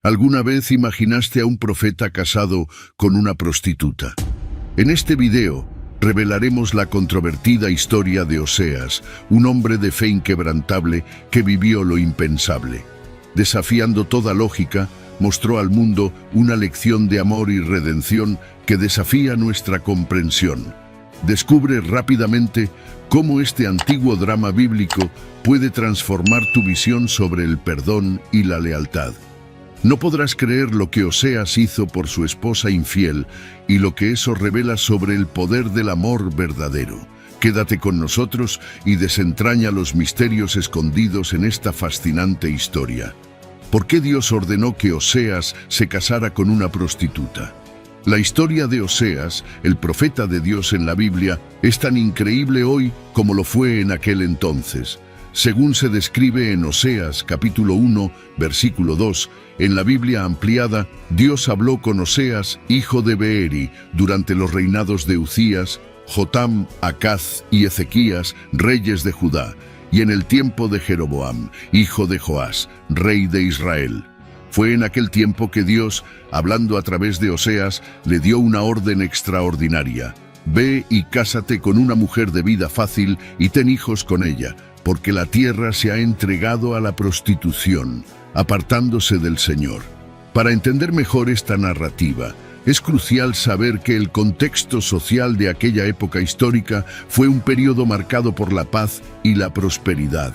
¿Alguna vez imaginaste a un profeta casado con una prostituta? En este video revelaremos la controvertida historia de Oseas, un hombre de fe inquebrantable que vivió lo impensable. Desafiando toda lógica, mostró al mundo una lección de amor y redención que desafía nuestra comprensión. Descubre rápidamente cómo este antiguo drama bíblico puede transformar tu visión sobre el perdón y la lealtad. No podrás creer lo que Oseas hizo por su esposa infiel y lo que eso revela sobre el poder del amor verdadero. Quédate con nosotros y desentraña los misterios escondidos en esta fascinante historia. ¿Por qué Dios ordenó que Oseas se casara con una prostituta? La historia de Oseas, el profeta de Dios en la Biblia, es tan increíble hoy como lo fue en aquel entonces. Según se describe en Oseas capítulo 1, versículo 2, en la Biblia ampliada, Dios habló con Oseas, hijo de Beeri, durante los reinados de Uzías, Jotam, Acaz y Ezequías, reyes de Judá, y en el tiempo de Jeroboam, hijo de Joás, rey de Israel. Fue en aquel tiempo que Dios, hablando a través de Oseas, le dio una orden extraordinaria. Ve y cásate con una mujer de vida fácil y ten hijos con ella, porque la tierra se ha entregado a la prostitución, apartándose del Señor. Para entender mejor esta narrativa, es crucial saber que el contexto social de aquella época histórica fue un periodo marcado por la paz y la prosperidad.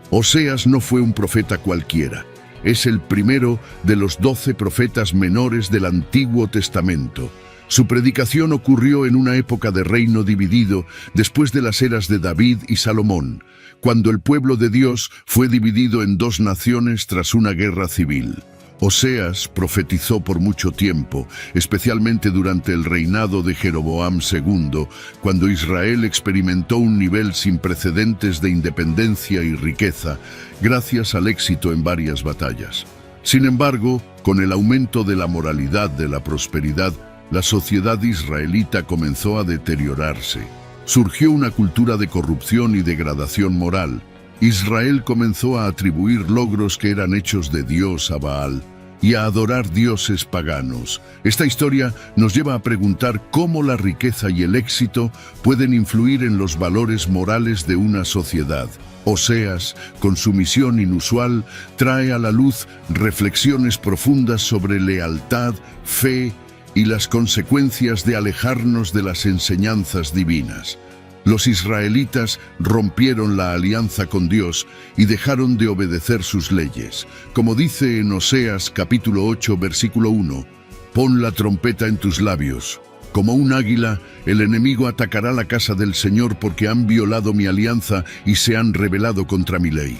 Oseas no fue un profeta cualquiera. Es el primero de los 12 profetas menores del Antiguo Testamento. Su predicación ocurrió en una época de reino dividido después de las eras de David y Salomón, cuando el pueblo de Dios fue dividido en dos naciones tras una guerra civil. Oseas profetizó por mucho tiempo, especialmente durante el reinado de Jeroboam II, cuando Israel experimentó un nivel sin precedentes de independencia y riqueza, gracias al éxito en varias batallas. Sin embargo, con el aumento de la moralidad de la prosperidad, la sociedad israelita comenzó a deteriorarse. Surgió una cultura de corrupción y degradación moral. Israel comenzó a atribuir logros que eran hechos de Dios a Baal y a adorar dioses paganos. Esta historia nos lleva a preguntar cómo la riqueza y el éxito pueden influir en los valores morales de una sociedad. Oseas, con su misión inusual, trae a la luz reflexiones profundas sobre lealtad, fe y las consecuencias de alejarnos de las enseñanzas divinas. Los israelitas rompieron la alianza con Dios y dejaron de obedecer sus leyes. Como dice en Oseas capítulo 8, versículo 1, «Pon la trompeta en tus labios. Como un águila, el enemigo atacará la casa del Señor porque han violado mi alianza y se han rebelado contra mi ley».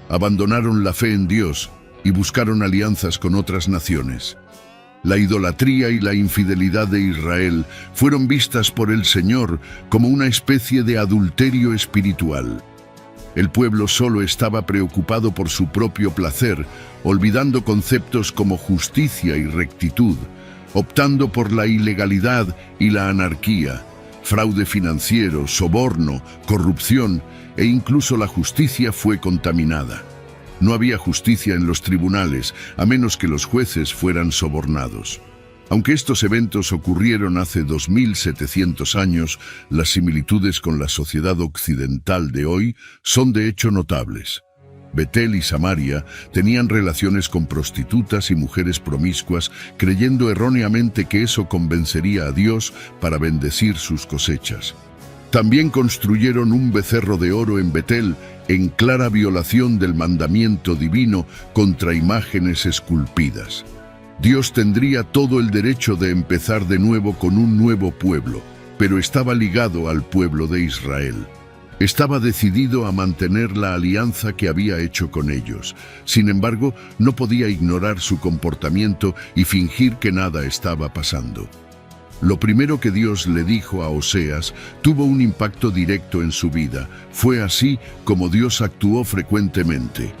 Abandonaron la fe en Dios y buscaron alianzas con otras naciones. La idolatría y la infidelidad de Israel fueron vistas por el Señor como una especie de adulterio espiritual. El pueblo solo estaba preocupado por su propio placer, olvidando conceptos como justicia y rectitud, optando por la ilegalidad y la anarquía, fraude financiero, soborno, corrupción e incluso la justicia fue contaminada. No había justicia en los tribunales, a menos que los jueces fueran sobornados. Aunque estos eventos ocurrieron hace 2700 años, las similitudes con la sociedad occidental de hoy son de hecho notables. Betel y Samaria tenían relaciones con prostitutas y mujeres promiscuas, creyendo erróneamente que eso convencería a Dios para bendecir sus cosechas. También construyeron un becerro de oro en Betel, en clara violación del mandamiento divino contra imágenes esculpidas. Dios tendría todo el derecho de empezar de nuevo con un nuevo pueblo, pero estaba ligado al pueblo de Israel. Estaba decidido a mantener la alianza que había hecho con ellos. Sin embargo, no podía ignorar su comportamiento y fingir que nada estaba pasando. Lo primero que Dios le dijo a Oseas tuvo un impacto directo en su vida. Fue así como Dios actuó frecuentemente.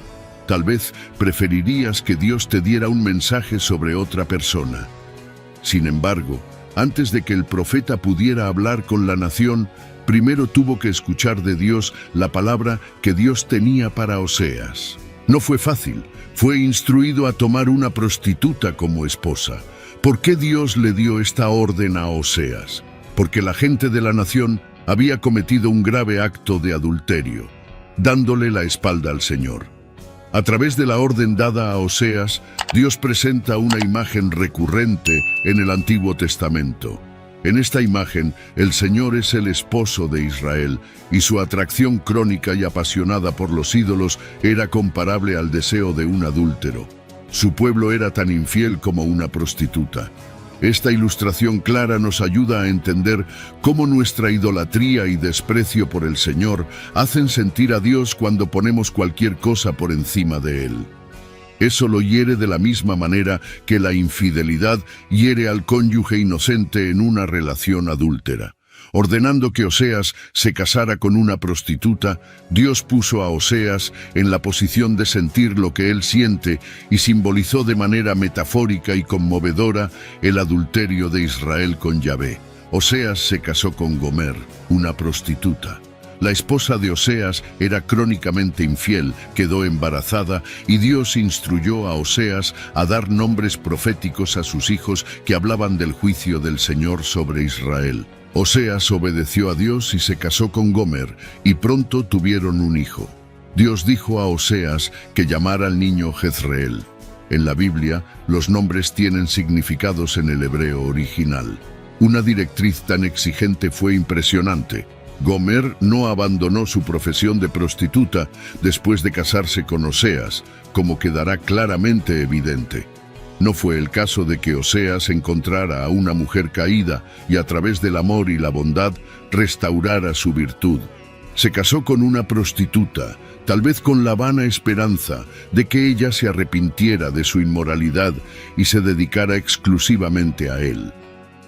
Tal vez preferirías que Dios te diera un mensaje sobre otra persona. Sin embargo, antes de que el profeta pudiera hablar con la nación, primero tuvo que escuchar de Dios la palabra que Dios tenía para Oseas. No fue fácil. Fue instruido a tomar una prostituta como esposa. ¿Por qué Dios le dio esta orden a Oseas? Porque la gente de la nación había cometido un grave acto de adulterio, dándole la espalda al Señor. A través de la orden dada a Oseas, Dios presenta una imagen recurrente en el Antiguo Testamento. En esta imagen, el Señor es el esposo de Israel, y su atracción crónica y apasionada por los ídolos era comparable al deseo de un adúltero. Su pueblo era tan infiel como una prostituta. Esta ilustración clara nos ayuda a entender cómo nuestra idolatría y desprecio por el Señor hacen sentir a Dios cuando ponemos cualquier cosa por encima de Él. Eso lo hiere de la misma manera que la infidelidad hiere al cónyuge inocente en una relación adúltera. Ordenando que Oseas se casara con una prostituta, Dios puso a Oseas en la posición de sentir lo que él siente y simbolizó de manera metafórica y conmovedora el adulterio de Israel con Yahvé. Oseas se casó con Gomer, una prostituta. La esposa de Oseas era crónicamente infiel, quedó embarazada y Dios instruyó a Oseas a dar nombres proféticos a sus hijos que hablaban del juicio del Señor sobre Israel. Oseas obedeció a Dios y se casó con Gomer, y pronto tuvieron un hijo. Dios dijo a Oseas que llamara al niño Jezreel. En la Biblia, los nombres tienen significados en el hebreo original. Una directriz tan exigente fue impresionante. Gomer no abandonó su profesión de prostituta después de casarse con Oseas, como quedará claramente evidente. No fue el caso de que Oseas encontrara a una mujer caída y a través del amor y la bondad restaurara su virtud. Se casó con una prostituta, tal vez con la vana esperanza de que ella se arrepintiera de su inmoralidad y se dedicara exclusivamente a él.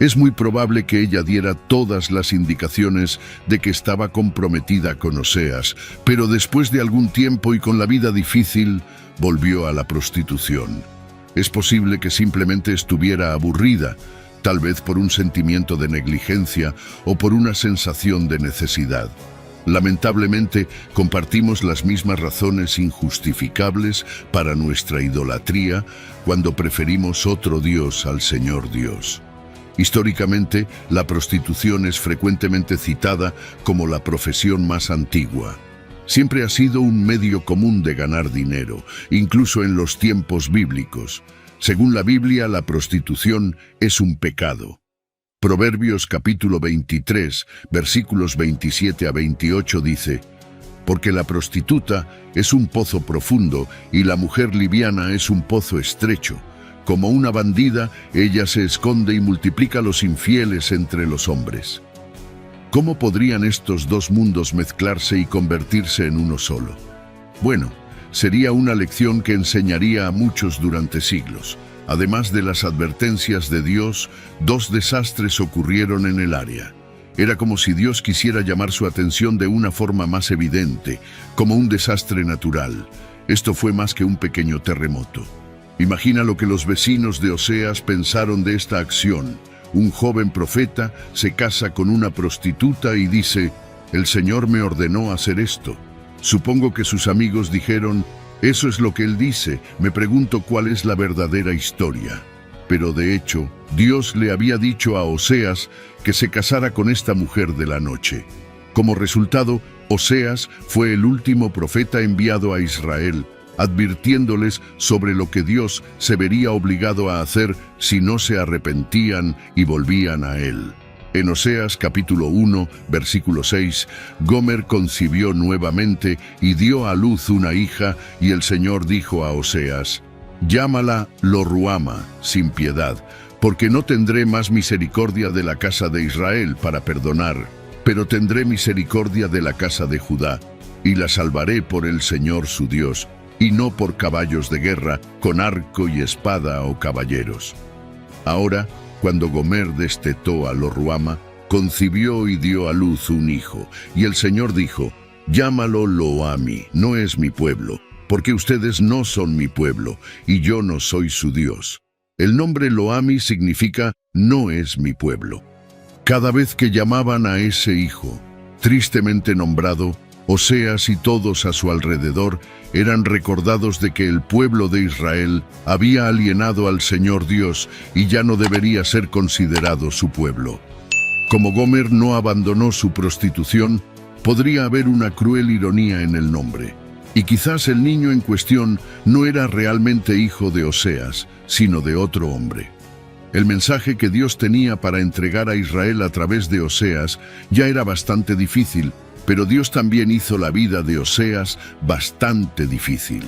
Es muy probable que ella diera todas las indicaciones de que estaba comprometida con Oseas, pero después de algún tiempo y con la vida difícil, volvió a la prostitución. Es posible que simplemente estuviera aburrida, tal vez por un sentimiento de negligencia o por una sensación de necesidad. Lamentablemente, compartimos las mismas razones injustificables para nuestra idolatría cuando preferimos otro Dios al Señor Dios. Históricamente, la prostitución es frecuentemente citada como la profesión más antigua. Siempre ha sido un medio común de ganar dinero, incluso en los tiempos bíblicos. Según la Biblia, la prostitución es un pecado. Proverbios capítulo 23, versículos 27 a 28 dice: «Porque la prostituta es un pozo profundo y la mujer liviana es un pozo estrecho. Como una bandida, ella se esconde y multiplica los infieles entre los hombres». ¿Cómo podrían estos dos mundos mezclarse y convertirse en uno solo? Bueno, sería una lección que enseñaría a muchos durante siglos. Además de las advertencias de Dios, dos desastres ocurrieron en el área. Era como si Dios quisiera llamar su atención de una forma más evidente, como un desastre natural. Esto fue más que un pequeño terremoto. Imagina lo que los vecinos de Oseas pensaron de esta acción. Un joven profeta se casa con una prostituta y dice: «El Señor me ordenó hacer esto». Supongo que sus amigos dijeron: «Eso es lo que él dice, me pregunto cuál es la verdadera historia». Pero de hecho, Dios le había dicho a Oseas que se casara con esta mujer de la noche. Como resultado, Oseas fue el último profeta enviado a Israel, advirtiéndoles sobre lo que Dios se vería obligado a hacer si no se arrepentían y volvían a Él. En Oseas capítulo 1, versículo 6, Gomer concibió nuevamente y dio a luz una hija, y el Señor dijo a Oseas: «Llámala Lo-ruhama, sin piedad, porque no tendré más misericordia de la casa de Israel para perdonar, pero tendré misericordia de la casa de Judá, y la salvaré por el Señor su Dios, y no por caballos de guerra, con arco y espada o caballeros». Ahora, cuando Gomer destetó a Lo-ruhama, concibió y dio a luz un hijo, y el Señor dijo: «Llámalo Lo-ami, no es mi pueblo, porque ustedes no son mi pueblo, y yo no soy su Dios». El nombre Lo-ami significa «no es mi pueblo». Cada vez que llamaban a ese hijo, tristemente nombrado, Oseas y todos a su alrededor eran recordados de que el pueblo de Israel había alienado al Señor Dios y ya no debería ser considerado su pueblo. Como Gomer no abandonó su prostitución, podría haber una cruel ironía en el nombre. Y quizás el niño en cuestión no era realmente hijo de Oseas, sino de otro hombre. El mensaje que Dios tenía para entregar a Israel a través de Oseas ya era bastante difícil, pero Dios también hizo la vida de Oseas bastante difícil.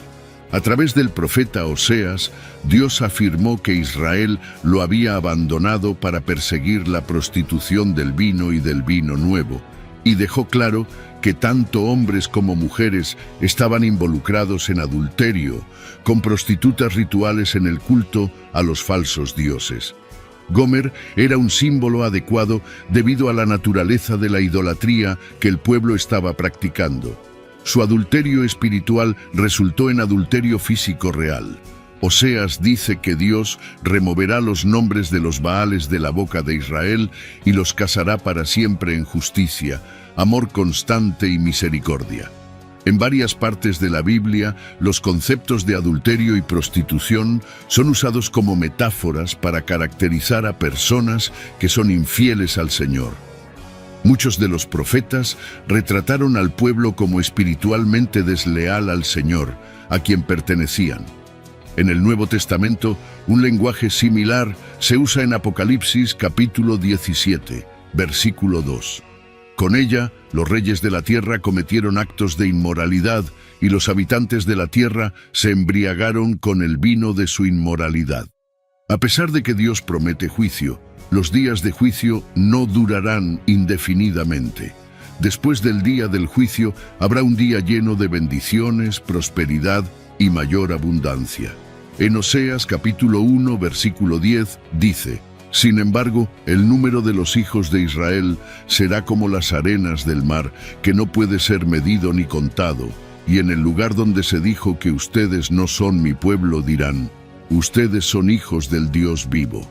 A través del profeta Oseas, Dios afirmó que Israel lo había abandonado para perseguir la prostitución del vino y del vino nuevo, y dejó claro que tanto hombres como mujeres estaban involucrados en adulterio, con prostitutas rituales en el culto a los falsos dioses. Gomer era un símbolo adecuado debido a la naturaleza de la idolatría que el pueblo estaba practicando. Su adulterio espiritual resultó en adulterio físico real. Oseas dice que Dios removerá los nombres de los Baales de la boca de Israel y los casará para siempre en justicia, amor constante y misericordia. En varias partes de la Biblia, los conceptos de adulterio y prostitución son usados como metáforas para caracterizar a personas que son infieles al Señor. Muchos de los profetas retrataron al pueblo como espiritualmente desleal al Señor, a quien pertenecían. En el Nuevo Testamento, un lenguaje similar se usa en Apocalipsis capítulo 17, versículo 2. Con ella, los reyes de la tierra cometieron actos de inmoralidad y los habitantes de la tierra se embriagaron con el vino de su inmoralidad. A pesar de que Dios promete juicio, los días de juicio no durarán indefinidamente. Después del día del juicio, habrá un día lleno de bendiciones, prosperidad y mayor abundancia. En Oseas capítulo 1, versículo 10, dice: Sin embargo, el número de los hijos de Israel será como las arenas del mar, que no puede ser medido ni contado. Y en el lugar donde se dijo que ustedes no son mi pueblo, dirán: ustedes son hijos del Dios vivo.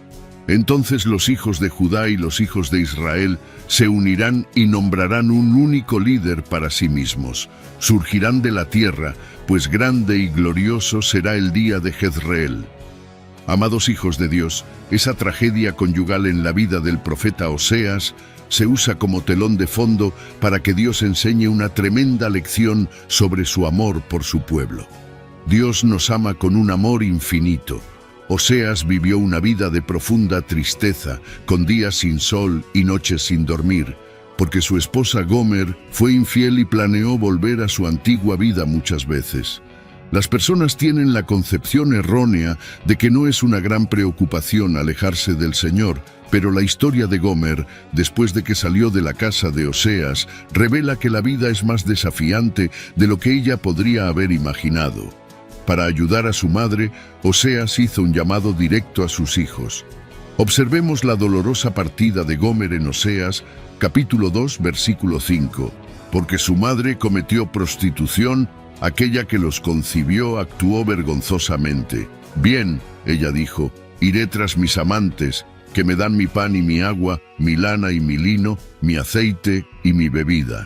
Entonces los hijos de Judá y los hijos de Israel se unirán y nombrarán un único líder para sí mismos. Surgirán de la tierra, pues grande y glorioso será el día de Jezreel. Amados hijos de Dios, esa tragedia conyugal en la vida del profeta Oseas se usa como telón de fondo para que Dios enseñe una tremenda lección sobre su amor por su pueblo. Dios nos ama con un amor infinito. Oseas vivió una vida de profunda tristeza, con días sin sol y noches sin dormir, porque su esposa Gomer fue infiel y planeó volver a su antigua vida muchas veces. Las personas tienen la concepción errónea de que no es una gran preocupación alejarse del Señor, pero la historia de Gomer, después de que salió de la casa de Oseas, revela que la vida es más desafiante de lo que ella podría haber imaginado. Para ayudar a su madre, Oseas hizo un llamado directo a sus hijos. Observemos la dolorosa partida de Gomer en Oseas, capítulo 2, versículo 5. Porque su madre cometió prostitución, aquella que los concibió actuó vergonzosamente. Bien, ella dijo, iré tras mis amantes, que me dan mi pan y mi agua, mi lana y mi lino, mi aceite y mi bebida.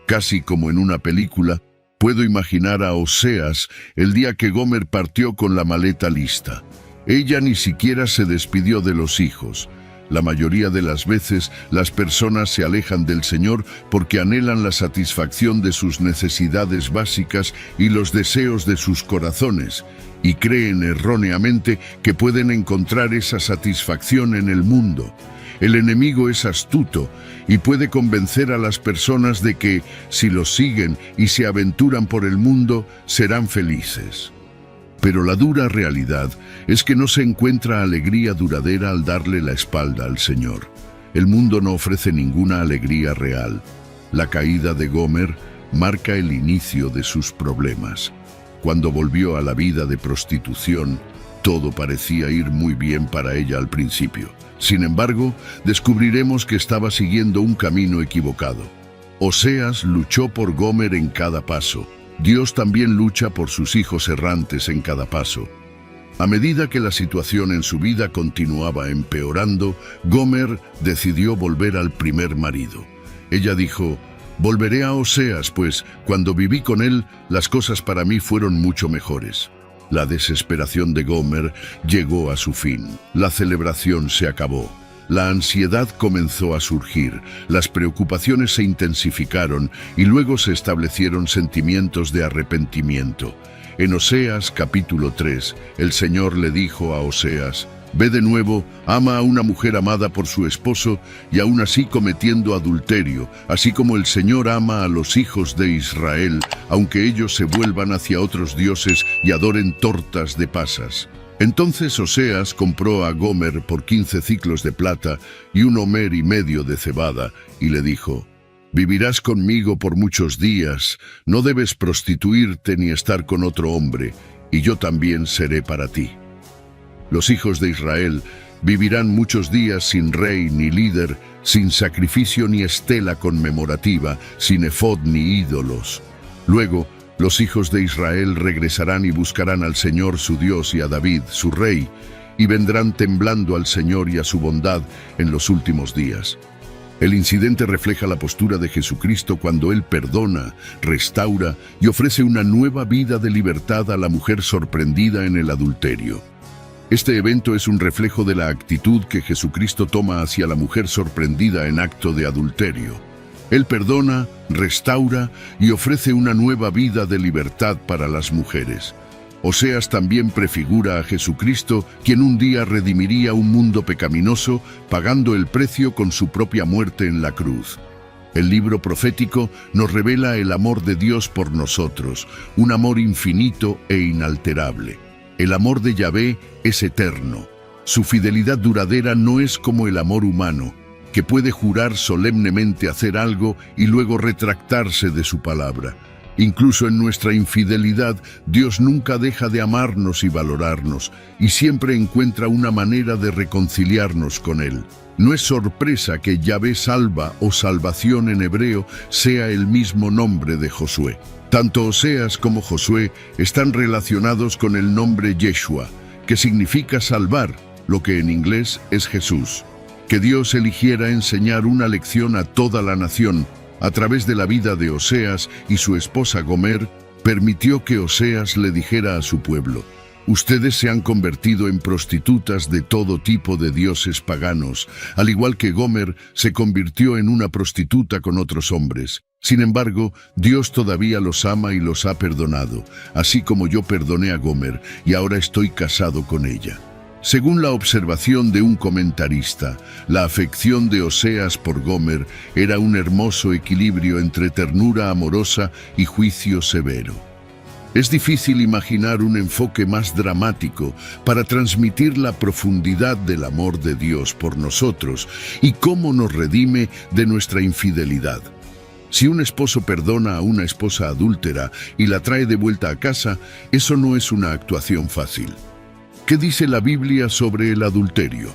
Casi como en una película, puedo imaginar a Oseas el día que Gomer partió con la maleta lista. Ella ni siquiera se despidió de los hijos. La mayoría de las veces las personas se alejan del Señor porque anhelan la satisfacción de sus necesidades básicas y los deseos de sus corazones, y creen erróneamente que pueden encontrar esa satisfacción en el mundo. El enemigo es astuto y puede convencer a las personas de que, si lo siguen y se aventuran por el mundo, serán felices. Pero la dura realidad es que no se encuentra alegría duradera al darle la espalda al Señor. El mundo no ofrece ninguna alegría real. La caída de Gomer marca el inicio de sus problemas. Cuando volvió a la vida de prostitución, todo parecía ir muy bien para ella al principio. Sin embargo, descubriremos que estaba siguiendo un camino equivocado. Oseas luchó por Gomer en cada paso. Dios también lucha por sus hijos errantes en cada paso. A medida que la situación en su vida continuaba empeorando, Gomer decidió volver al primer marido. Ella dijo, Volveré a Oseas, pues cuando viví con él, las cosas para mí fueron mucho mejores. La desesperación de Gomer llegó a su fin. La celebración se acabó. La ansiedad comenzó a surgir, las preocupaciones se intensificaron y luego se establecieron sentimientos de arrepentimiento. En Oseas capítulo 3, el Señor le dijo a Oseas: «Ve de nuevo, ama a una mujer amada por su esposo y aún así cometiendo adulterio, así como el Señor ama a los hijos de Israel, aunque ellos se vuelvan hacia otros dioses y adoren tortas de pasas». Entonces Oseas compró a Gomer por 15 ciclos de plata y 1 homer y medio de cebada, y le dijo: «Vivirás conmigo por muchos días, no debes prostituirte ni estar con otro hombre, y yo también seré para ti». Los hijos de Israel vivirán muchos días sin rey ni líder, sin sacrificio ni estela conmemorativa, sin efod ni ídolos. Luego, los hijos de Israel regresarán y buscarán al Señor su Dios y a David, su rey, y vendrán temblando al Señor y a su bondad en los últimos días. El incidente refleja la postura de Jesucristo cuando Él perdona, restaura y ofrece una nueva vida de libertad a la mujer sorprendida en el adulterio. Este evento es un reflejo de la actitud que Jesucristo toma hacia la mujer sorprendida en acto de adulterio. Él perdona, restaura y ofrece una nueva vida de libertad para las mujeres. Oseas también prefigura a Jesucristo, quien un día redimiría un mundo pecaminoso, pagando el precio con su propia muerte en la cruz. El libro profético nos revela el amor de Dios por nosotros, un amor infinito e inalterable. El amor de Yahvé es eterno. Su fidelidad duradera no es como el amor humano, que puede jurar solemnemente hacer algo y luego retractarse de su palabra. Incluso en nuestra infidelidad, Dios nunca deja de amarnos y valorarnos, y siempre encuentra una manera de reconciliarnos con Él. No es sorpresa que Yahvé salva o salvación en hebreo sea el mismo nombre de Josué. Tanto Oseas como Josué están relacionados con el nombre Yeshua, que significa salvar, lo que en inglés es Jesús. Que Dios eligiera enseñar una lección a toda la nación a través de la vida de Oseas y su esposa Gomer, permitió que Oseas le dijera a su pueblo: «Ustedes se han convertido en prostitutas de todo tipo de dioses paganos, al igual que Gomer se convirtió en una prostituta con otros hombres. Sin embargo, Dios todavía los ama y los ha perdonado, así como yo perdoné a Gomer y ahora estoy casado con ella». Según la observación de un comentarista, la afección de Oseas por Gomer era un hermoso equilibrio entre ternura amorosa y juicio severo. Es difícil imaginar un enfoque más dramático para transmitir la profundidad del amor de Dios por nosotros y cómo nos redime de nuestra infidelidad. Si un esposo perdona a una esposa adúltera y la trae de vuelta a casa, eso no es una actuación fácil. ¿Qué dice la Biblia sobre el adulterio?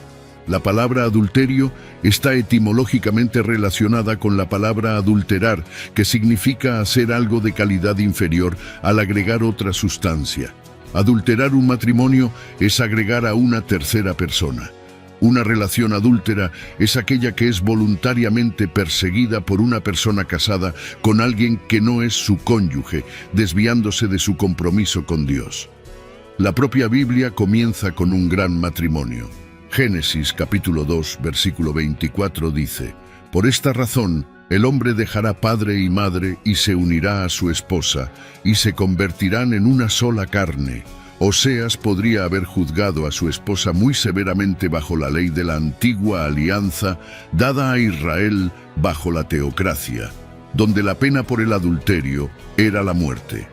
La palabra adulterio está etimológicamente relacionada con la palabra adulterar, que significa hacer algo de calidad inferior al agregar otra sustancia. Adulterar un matrimonio es agregar a una tercera persona. Una relación adúltera es aquella que es voluntariamente perseguida por una persona casada con alguien que no es su cónyuge, desviándose de su compromiso con Dios. La propia Biblia comienza con un gran matrimonio. Génesis capítulo 2, versículo 24 dice: «Por esta razón, el hombre dejará padre y madre y se unirá a su esposa, y se convertirán en una sola carne». Oseas podría haber juzgado a su esposa muy severamente bajo la ley de la antigua alianza dada a Israel bajo la teocracia, donde la pena por el adulterio era la muerte.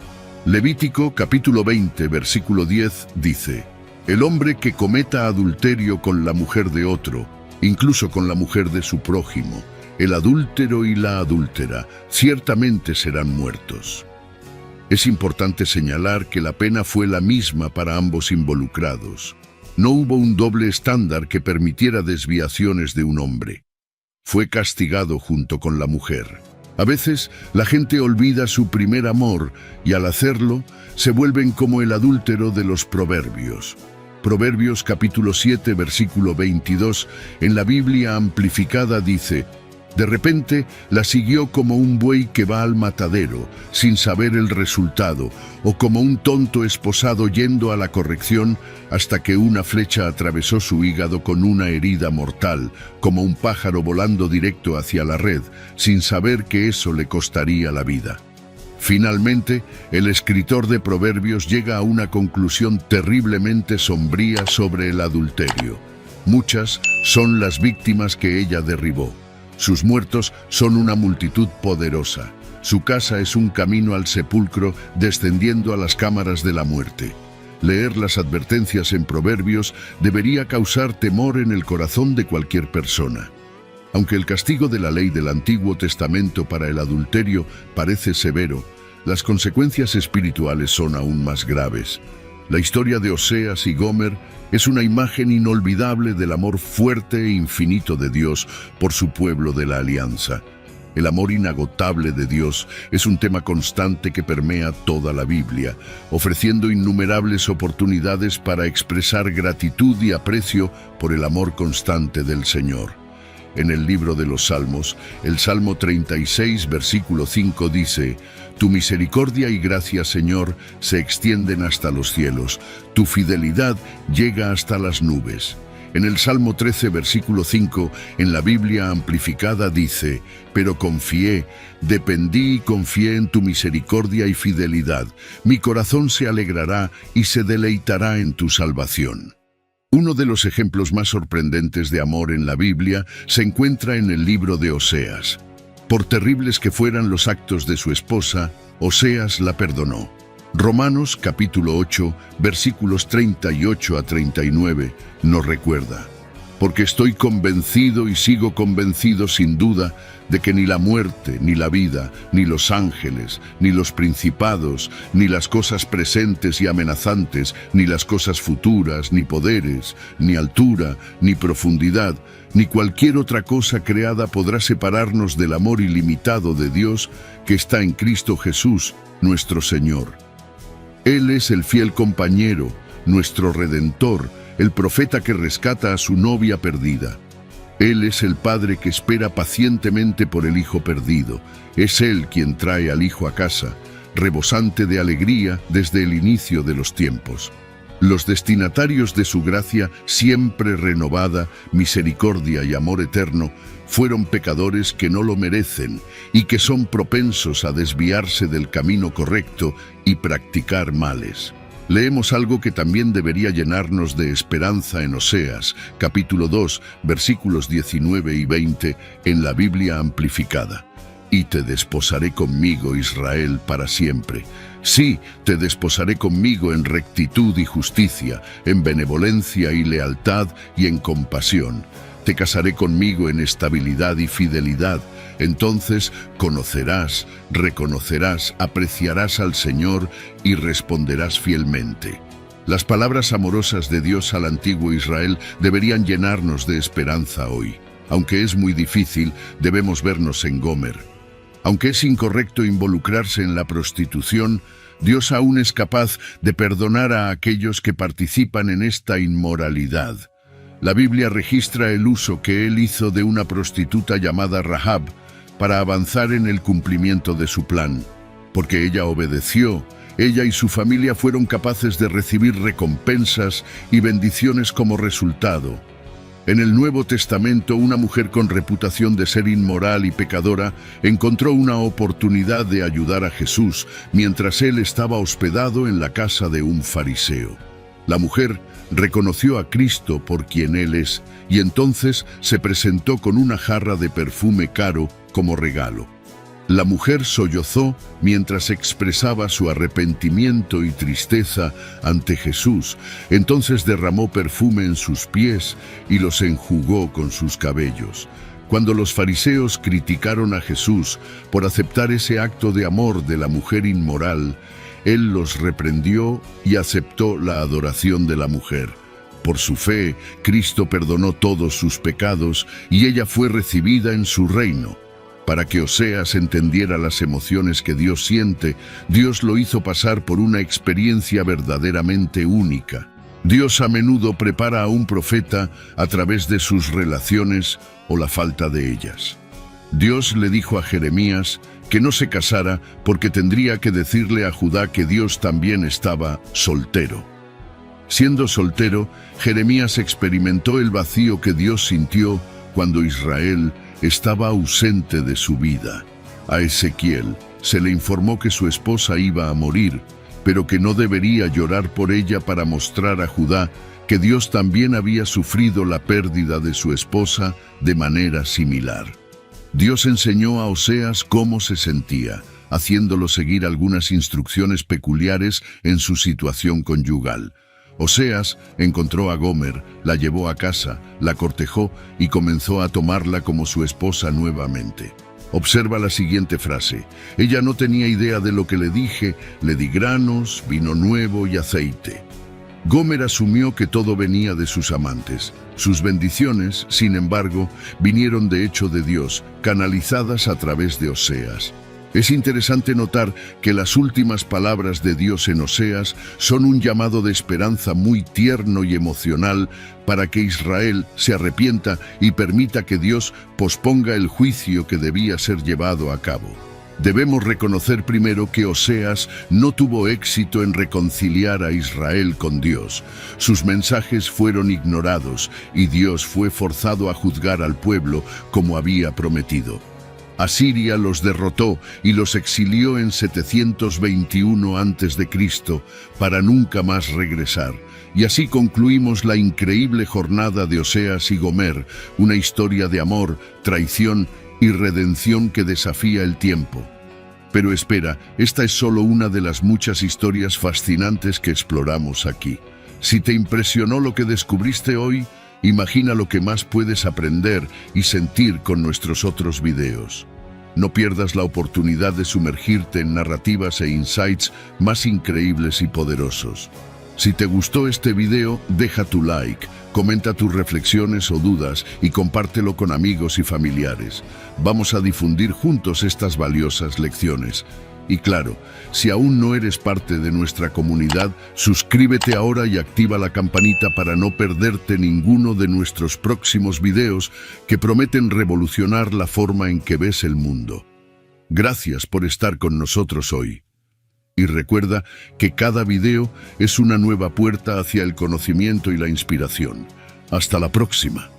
Levítico capítulo 20, versículo 10 dice: «El hombre que cometa adulterio con la mujer de otro, incluso con la mujer de su prójimo, el adúltero y la adúltera, ciertamente serán muertos». Es importante señalar que la pena fue la misma para ambos involucrados. No hubo un doble estándar que permitiera desviaciones de un hombre. Fue castigado junto con la mujer. A veces, la gente olvida su primer amor y al hacerlo, se vuelven como el adúltero de los proverbios. Proverbios capítulo 7, versículo 22, en la Biblia amplificada dice: De repente la siguió como un buey que va al matadero, sin saber el resultado, o como un tonto esposado yendo a la corrección hasta que una flecha atravesó su hígado con una herida mortal, como un pájaro volando directo hacia la red, sin saber que eso le costaría la vida. Finalmente, el escritor de Proverbios llega a una conclusión terriblemente sombría sobre el adulterio. Muchas son las víctimas que ella derribó. Sus muertos son una multitud poderosa. Su casa es un camino al sepulcro descendiendo a las cámaras de la muerte. Leer las advertencias en Proverbios debería causar temor en el corazón de cualquier persona. Aunque el castigo de la ley del Antiguo Testamento para el adulterio parece severo, las consecuencias espirituales son aún más graves. La historia de Oseas y Gomer es una imagen inolvidable del amor fuerte e infinito de Dios por su pueblo de la Alianza. El amor inagotable de Dios es un tema constante que permea toda la Biblia, ofreciendo innumerables oportunidades para expresar gratitud y aprecio por el amor constante del Señor. En el libro de los Salmos, el Salmo 36, versículo 5 dice: «Tu misericordia y gracia, Señor, se extienden hasta los cielos, tu fidelidad llega hasta las nubes». En el Salmo 13, versículo 5, en la Biblia amplificada dice: «Pero confié, dependí y confié en tu misericordia y fidelidad. Mi corazón se alegrará y se deleitará en tu salvación». Uno de los ejemplos más sorprendentes de amor en la Biblia se encuentra en el libro de Oseas. Por terribles que fueran los actos de su esposa, Oseas la perdonó. Romanos capítulo 8, versículos 38 a 39, nos recuerda: «Porque estoy convencido y sigo convencido sin duda de que ni la muerte, ni la vida, ni los ángeles, ni los principados, ni las cosas presentes y amenazantes, ni las cosas futuras, ni poderes, ni altura, ni profundidad, ni cualquier otra cosa creada podrá separarnos del amor ilimitado de Dios que está en Cristo Jesús, nuestro Señor». Él es el fiel compañero, nuestro Redentor, el profeta que rescata a su novia perdida. Él es el padre que espera pacientemente por el hijo perdido. Es Él quien trae al hijo a casa, rebosante de alegría desde el inicio de los tiempos. Los destinatarios de su gracia siempre renovada, misericordia y amor eterno, fueron pecadores que no lo merecen y que son propensos a desviarse del camino correcto y practicar males. Leemos algo que también debería llenarnos de esperanza en Oseas, capítulo 2, versículos 19 y 20, en la Biblia amplificada. «Y te desposaré conmigo, Israel, para siempre. Sí, te desposaré conmigo en rectitud y justicia, en benevolencia y lealtad y en compasión. Te casaré conmigo en estabilidad y fidelidad. Entonces conocerás, reconocerás, apreciarás al Señor y responderás fielmente». Las palabras amorosas de Dios al antiguo Israel deberían llenarnos de esperanza hoy. Aunque es muy difícil, debemos vernos en Gomer. Aunque es incorrecto involucrarse en la prostitución, Dios aún es capaz de perdonar a aquellos que participan en esta inmoralidad. La Biblia registra el uso que Él hizo de una prostituta llamada Rahab para avanzar en el cumplimiento de su plan. Porque ella obedeció, ella y su familia fueron capaces de recibir recompensas y bendiciones como resultado. En el Nuevo Testamento, una mujer con reputación de ser inmoral y pecadora encontró una oportunidad de ayudar a Jesús mientras él estaba hospedado en la casa de un fariseo. La mujer reconoció a Cristo por quien Él es y entonces se presentó con una jarra de perfume caro como regalo. La mujer sollozó mientras expresaba su arrepentimiento y tristeza ante Jesús. Entonces derramó perfume en sus pies y los enjugó con sus cabellos. Cuando los fariseos criticaron a Jesús por aceptar ese acto de amor de la mujer inmoral, Él los reprendió y aceptó la adoración de la mujer. Por su fe, Cristo perdonó todos sus pecados y ella fue recibida en su reino. Para que Oseas entendiera las emociones que Dios siente, Dios lo hizo pasar por una experiencia verdaderamente única. Dios a menudo prepara a un profeta a través de sus relaciones o la falta de ellas. Dios le dijo a Jeremías que no se casara porque tendría que decirle a Judá que Dios también estaba soltero. Siendo soltero, Jeremías experimentó el vacío que Dios sintió cuando Israel estaba ausente de su vida. A Ezequiel se le informó que su esposa iba a morir, pero que no debería llorar por ella para mostrar a Judá que Dios también había sufrido la pérdida de su esposa de manera similar. Dios enseñó a Oseas cómo se sentía, haciéndolo seguir algunas instrucciones peculiares en su situación conyugal. Oseas encontró a Gomer, la llevó a casa, la cortejó y comenzó a tomarla como su esposa nuevamente. Observa la siguiente frase: ella no tenía idea de lo que le dije, le di granos, vino nuevo y aceite. Gomer asumió que todo venía de sus amantes. Sus bendiciones, sin embargo, vinieron de hecho de Dios, canalizadas a través de Oseas. Es interesante notar que las últimas palabras de Dios en Oseas son un llamado de esperanza muy tierno y emocional para que Israel se arrepienta y permita que Dios posponga el juicio que debía ser llevado a cabo. Debemos reconocer primero que Oseas no tuvo éxito en reconciliar a Israel con Dios. Sus mensajes fueron ignorados y Dios fue forzado a juzgar al pueblo como había prometido. Asiria los derrotó y los exilió en 721 a.C. para nunca más regresar. Y así concluimos la increíble jornada de Oseas y Gomer, una historia de amor, traición y redención que desafía el tiempo. Pero espera, esta es solo una de las muchas historias fascinantes que exploramos aquí. Si te impresionó lo que descubriste hoy, imagina lo que más puedes aprender y sentir con nuestros otros videos. No pierdas la oportunidad de sumergirte en narrativas e insights más increíbles y poderosos. Si te gustó este video, deja tu like, comenta tus reflexiones o dudas y compártelo con amigos y familiares. Vamos a difundir juntos estas valiosas lecciones. Y claro, si aún no eres parte de nuestra comunidad, suscríbete ahora y activa la campanita para no perderte ninguno de nuestros próximos videos que prometen revolucionar la forma en que ves el mundo. Gracias por estar con nosotros hoy. Y recuerda que cada video es una nueva puerta hacia el conocimiento y la inspiración. Hasta la próxima.